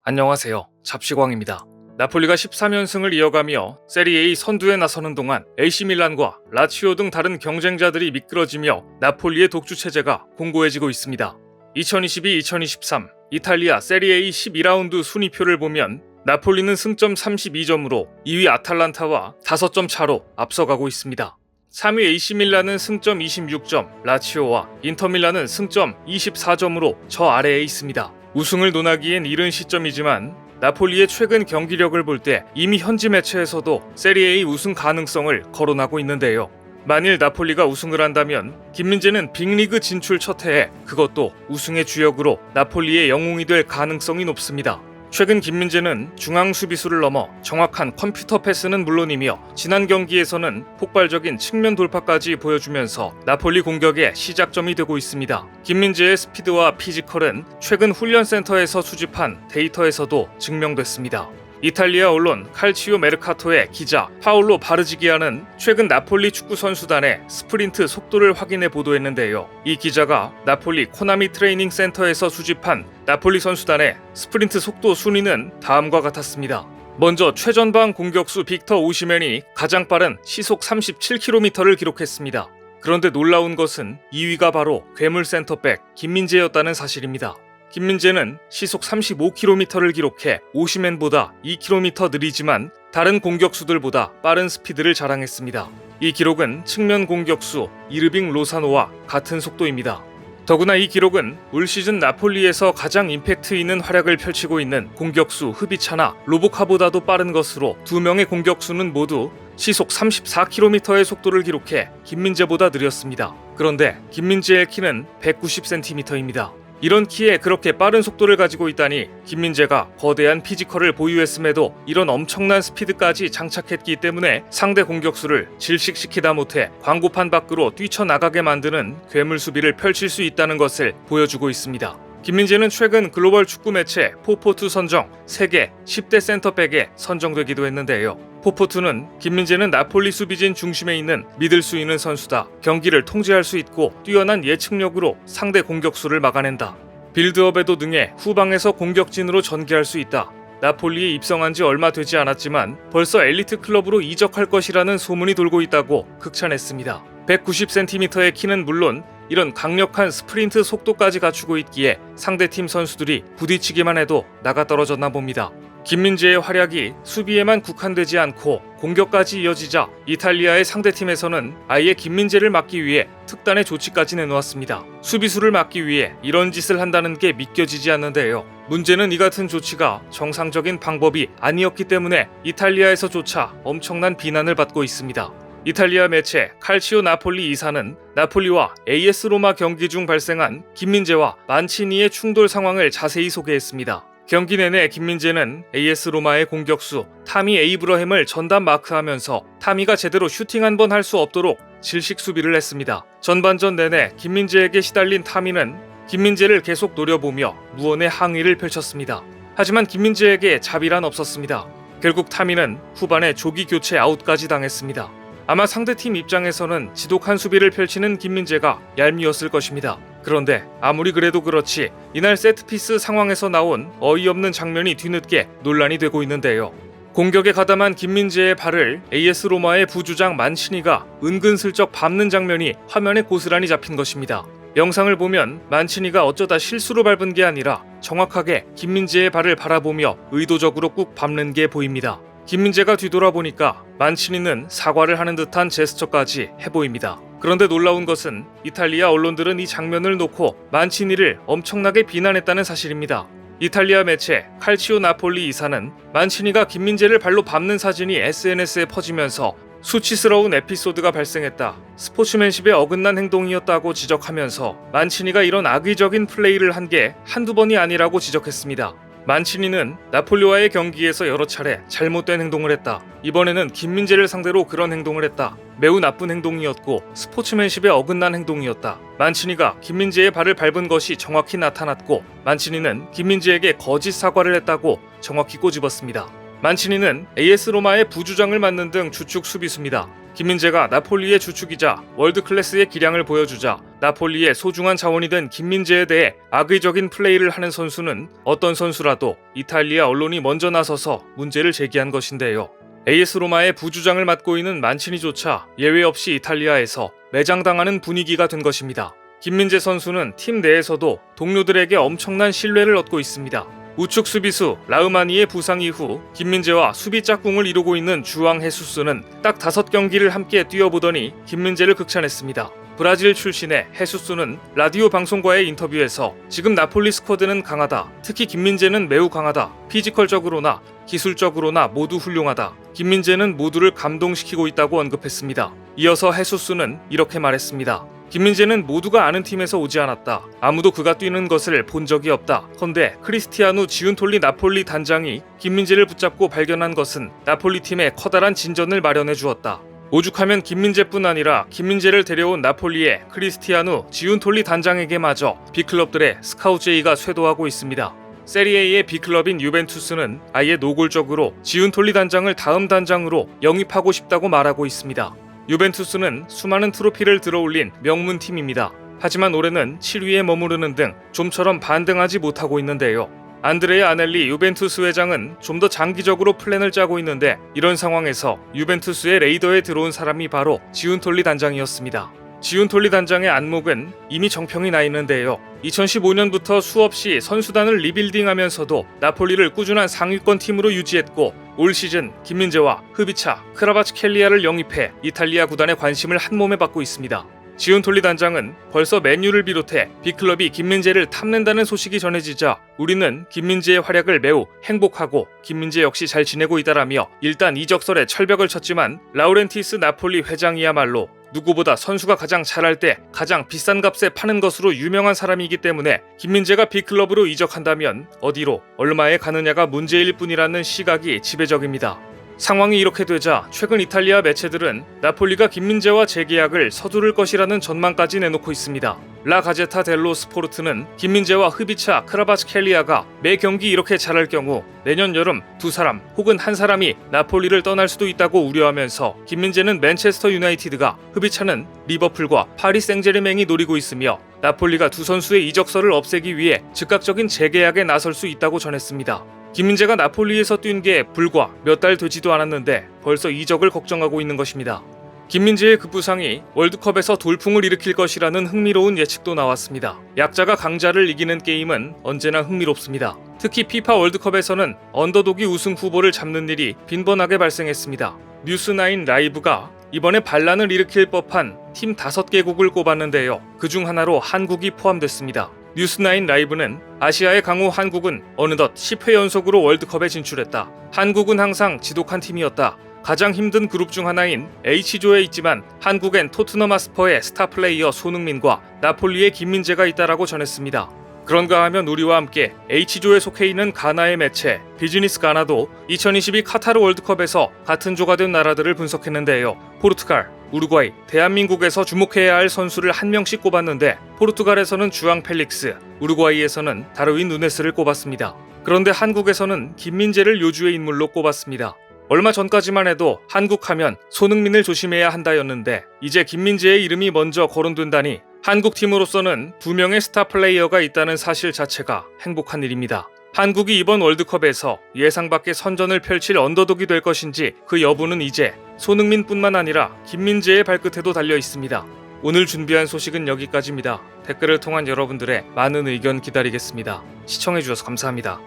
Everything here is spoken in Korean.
안녕하세요. 잡시광입니다. 나폴리가 13연승을 이어가며 세리A 선두에 나서는 동안 AC밀란과 라치오 등 다른 경쟁자들이 미끄러지며 나폴리의 독주 체제가 공고해지고 있습니다. 2022-2023 이탈리아 세리A 12라운드 순위표를 보면 나폴리는 승점 32점으로 2위 아탈란타와 5점 차로 앞서가고 있습니다. 3위 AC밀란은 승점 26점, 라치오와 인터밀란은 승점 24점으로 저 아래에 있습니다. 우승을 논하기엔 이른 시점이지만 나폴리의 최근 경기력을 볼 때 이미 현지 매체에서도 세리A 우승 가능성을 거론하고 있는데요. 만일 나폴리가 우승을 한다면 김민재는 빅리그 진출 첫 해에 그것도 우승의 주역으로 나폴리의 영웅이 될 가능성이 높습니다. 최근 김민재는 중앙 수비수를 넘어 정확한 컴퓨터 패스는 물론이며 지난 경기에서는 폭발적인 측면 돌파까지 보여주면서 나폴리 공격의 시작점이 되고 있습니다. 김민재의 스피드와 피지컬은 최근 훈련센터에서 수집한 데이터에서도 증명됐습니다. 이탈리아 언론 칼치오 메르카토의 기자 파올로 바르지기아는 최근 나폴리 축구 선수단의 스프린트 속도를 확인해 보도했는데요. 이 기자가 나폴리 코나미 트레이닝 센터에서 수집한 나폴리 선수단의 스프린트 속도 순위는 다음과 같았습니다. 먼저 최전방 공격수 빅터 오시멘이 가장 빠른 시속 37km를 기록했습니다. 그런데 놀라운 것은 2위가 바로 괴물 센터백 김민재였다는 사실입니다. 김민재는 시속 35km를 기록해 오시멘보다 2km 느리지만 다른 공격수들보다 빠른 스피드를 자랑했습니다. 이 기록은 측면 공격수 이르빙 로사노와 같은 속도입니다. 더구나 이 기록은 올 시즌 나폴리에서 가장 임팩트 있는 활약을 펼치고 있는 공격수 흐비차나 로보카보다도 빠른 것으로 두 명의 공격수는 모두 시속 34km의 속도를 기록해 김민재보다 느렸습니다. 그런데 김민재의 키는 190cm입니다. 이런 키에 그렇게 빠른 속도를 가지고 있다니 김민재가 거대한 피지컬을 보유했음에도 이런 엄청난 스피드까지 장착했기 때문에 상대 공격수를 질식시키다 못해 광고판 밖으로 뛰쳐나가게 만드는 괴물 수비를 펼칠 수 있다는 것을 보여주고 있습니다. 김민재는 최근 글로벌 축구 매체 포포투 선정 세계 10대 센터백에 선정되기도 했는데요. 포포투는 김민재는 나폴리 수비진 중심에 있는 믿을 수 있는 선수다. 경기를 통제할 수 있고 뛰어난 예측력으로 상대 공격수를 막아낸다. 빌드업에도 능해 후방에서 공격진으로 전개할 수 있다. 나폴리에 입성한 지 얼마 되지 않았지만 벌써 엘리트 클럽으로 이적할 것이라는 소문이 돌고 있다고 극찬했습니다. 190cm의 키는 물론 이런 강력한 스프린트 속도까지 갖추고 있기에 상대팀 선수들이 부딪히기만 해도 나가떨어졌나 봅니다. 김민재의 활약이 수비에만 국한되지 않고 공격까지 이어지자 이탈리아의 상대팀에서는 아예 김민재를 막기 위해 특단의 조치까지 내놓았습니다. 수비수를 막기 위해 이런 짓을 한다는 게 믿겨지지 않는데요. 문제는 이 같은 조치가 정상적인 방법이 아니었기 때문에 이탈리아에서조차 엄청난 비난을 받고 있습니다. 이탈리아 매체 칼치오 나폴리 이사는 나폴리와 AS 로마 경기 중 발생한 김민재와 만치니의 충돌 상황을 자세히 소개했습니다. 경기 내내 김민재는 AS 로마의 공격수 타미 에이브러햄을 전담 마크하면서 타미가 제대로 슈팅 한 번 할 수 없도록 질식 수비를 했습니다. 전반전 내내 김민재에게 시달린 타미는 김민재를 계속 노려보며 무언의 항의를 펼쳤습니다. 하지만 김민재에게 자비란 없었습니다. 결국 타미는 후반에 조기 교체 아웃까지 당했습니다. 아마 상대팀 입장에서는 지독한 수비를 펼치는 김민재가 얄미웠을 것입니다. 그런데 아무리 그래도 그렇지 이날 세트피스 상황에서 나온 어이없는 장면이 뒤늦게 논란이 되고 있는데요. 공격에 가담한 김민재의 발을 AS 로마의 부주장 만치니가 은근슬쩍 밟는 장면이 화면에 고스란히 잡힌 것입니다. 영상을 보면 만치니가 어쩌다 실수로 밟은 게 아니라 정확하게 김민재의 발을 바라보며 의도적으로 꾹 밟는 게 보입니다. 김민재가 뒤돌아보니까 만치니는 사과를 하는 듯한 제스처까지 해보입니다. 그런데 놀라운 것은 이탈리아 언론들은 이 장면을 놓고 만치니를 엄청나게 비난했다는 사실입니다. 이탈리아 매체 칼치오 나폴리 이사는 만치니가 김민재를 발로 밟는 사진이 SNS에 퍼지면서 수치스러운 에피소드가 발생했다. 스포츠맨십에 어긋난 행동이었다고 지적하면서 만치니가 이런 악의적인 플레이를 한 게 한두 번이 아니라고 지적했습니다. 만치니는 나폴리와의 경기에서 여러 차례 잘못된 행동을 했다. 이번에는 김민재를 상대로 그런 행동을 했다. 매우 나쁜 행동이었고 스포츠맨십에 어긋난 행동이었다. 만치니가 김민재의 발을 밟은 것이 정확히 나타났고 만치니는 김민재에게 거짓 사과를 했다고 정확히 꼬집었습니다. 만치니는 AS 로마의 부주장을 맡는 등 주축 수비수입니다. 김민재가 나폴리의 주축이자 월드클래스의 기량을 보여주자 나폴리의 소중한 자원이 된 김민재에 대해 악의적인 플레이를 하는 선수는 어떤 선수라도 이탈리아 언론이 먼저 나서서 문제를 제기한 것인데요. AS 로마의 부주장을 맡고 있는 만치니조차 예외 없이 이탈리아에서 매장당하는 분위기가 된 것입니다. 김민재 선수는 팀 내에서도 동료들에게 엄청난 신뢰를 얻고 있습니다. 우측 수비수 라흐마니의 부상 이후 김민재와 수비 짝꿍을 이루고 있는 주앙 헤수스는 딱 5경기를 함께 뛰어보더니 김민재를 극찬했습니다. 브라질 출신의 헤수스는 라디오 방송과의 인터뷰에서 지금 나폴리 스쿼드는 강하다. 특히 김민재는 매우 강하다. 피지컬적으로나 기술적으로나 모두 훌륭하다. 김민재는 모두를 감동시키고 있다고 언급했습니다. 이어서 헤수스는 이렇게 말했습니다. 김민재는 모두가 아는 팀에서 오지 않았다. 아무도 그가 뛰는 것을 본 적이 없다. 헌데 크리스티아누 지운톨리 나폴리 단장이 김민재를 붙잡고 발견한 것은 나폴리 팀에 커다란 진전을 마련해 주었다. 오죽하면 김민재뿐 아니라 김민재를 데려온 나폴리의 크리스티아누 지운톨리 단장에게마저 B클럽들의 스카우트 제의가 쇄도하고 있습니다. 세리에의 B클럽인 유벤투스는 아예 노골적으로 지운톨리 단장을 다음 단장으로 영입하고 싶다고 말하고 있습니다. 유벤투스는 수많은 트로피를 들어올린 명문팀입니다. 하지만 올해는 7위에 머무르는 등 좀처럼 반등하지 못하고 있는데요. 안드레아 아넬리 유벤투스 회장은 좀 더 장기적으로 플랜을 짜고 있는데 이런 상황에서 유벤투스의 레이더에 들어온 사람이 바로 지운톨리 단장이었습니다. 지운톨리 단장의 안목은 이미 정평이 나 있는데요. 2015년부터 수없이 선수단을 리빌딩하면서도 나폴리를 꾸준한 상위권 팀으로 유지했고 올 시즌 김민재와 흐비차, 크라바츠켈리아를 영입해 이탈리아 구단의 관심을 한몸에 받고 있습니다. 지운톨리 단장은 벌써 맨유를 비롯해 B클럽이 김민재를 탐낸다는 소식이 전해지자 우리는 김민재의 활약을 매우 행복하고 김민재 역시 잘 지내고 있다라며 일단 이적설에 철벽을 쳤지만 라우렌티스 나폴리 회장이야말로 누구보다 선수가 가장 잘할 때 가장 비싼 값에 파는 것으로 유명한 사람이기 때문에 김민재가 B클럽으로 이적한다면 어디로 얼마에 가느냐가 문제일 뿐이라는 시각이 지배적입니다. 상황이 이렇게 되자 최근 이탈리아 매체들은 나폴리가 김민재와 재계약을 서두를 것이라는 전망까지 내놓고 있습니다. 라 가제타 델로 스포르트는 김민재와 흐비차, 크라바츠켈리아가 매 경기 이렇게 잘할 경우 내년 여름 두 사람 혹은 한 사람이 나폴리를 떠날 수도 있다고 우려하면서 김민재는 맨체스터 유나이티드가, 흐비차는 리버풀과 파리 생제르맹이 노리고 있으며 나폴리가 두 선수의 이적설을 없애기 위해 즉각적인 재계약에 나설 수 있다고 전했습니다. 김민재가 나폴리에서 뛴 게 불과 몇 달 되지도 않았는데 벌써 이적을 걱정하고 있는 것입니다. 김민재의 급부상이 월드컵에서 돌풍을 일으킬 것이라는 흥미로운 예측도 나왔습니다. 약자가 강자를 이기는 게임은 언제나 흥미롭습니다. 특히 피파 월드컵에서는 언더독이 우승 후보를 잡는 일이 빈번하게 발생했습니다. 뉴스9 라이브가 이번에 반란을 일으킬 법한 팀 5개국을 꼽았는데요. 그중 하나로 한국이 포함됐습니다. 뉴스9 라이브는 아시아의 강호 한국은 어느덧 10회 연속으로 월드컵에 진출했다. 한국은 항상 지독한 팀이었다. 가장 힘든 그룹 중 하나인 H조에 있지만 한국엔 토트넘 하스퍼의 스타 플레이어 손흥민과 나폴리의 김민재가 있다라고 전했습니다. 그런가 하면 우리와 함께 H조에 속해 있는 가나의 매체 비즈니스 가나도 2022 카타르 월드컵에서 같은 조가 된 나라들을 분석했는데요. 포르투갈, 우루과이, 대한민국에서 주목해야 할 선수를 한 명씩 꼽았는데 포르투갈에서는 주앙 펠릭스, 우루과이에서는 다르윈 누네스를 꼽았습니다. 그런데 한국에서는 김민재를 요주의 인물로 꼽았습니다. 얼마 전까지만 해도 한국하면 손흥민을 조심해야 한다였는데 이제 김민재의 이름이 먼저 거론된다니 한국팀으로서는 2명의 스타 플레이어가 있다는 사실 자체가 행복한 일입니다. 한국이 이번 월드컵에서 예상 밖의 선전을 펼칠 언더독이 될 것인지 그 여부는 이제 손흥민뿐만 아니라 김민재의 발끝에도 달려 있습니다. 오늘 준비한 소식은 여기까지입니다. 댓글을 통한 여러분들의 많은 의견 기다리겠습니다. 시청해주셔서 감사합니다.